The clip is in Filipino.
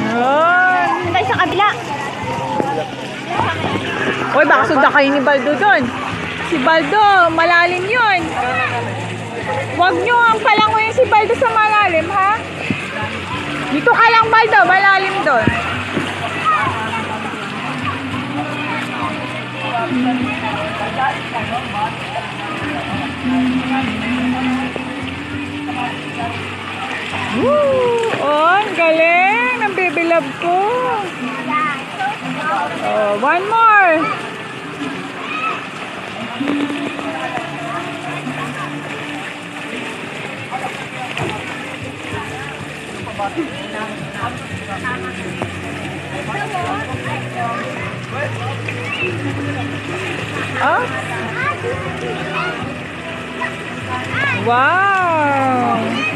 Yun. Tayo sa kabila. Uy, baka sundan kayo ni Baldo doon. Si Baldo, malalim yun. Huwag nyo ang palangoyin si Baldo sa malalim, ha? Dito ka lang, Baldo. Malalim doon. Woo! Oh, ang galing. Ang baby love ko. Oh, one more. Oh? Wow!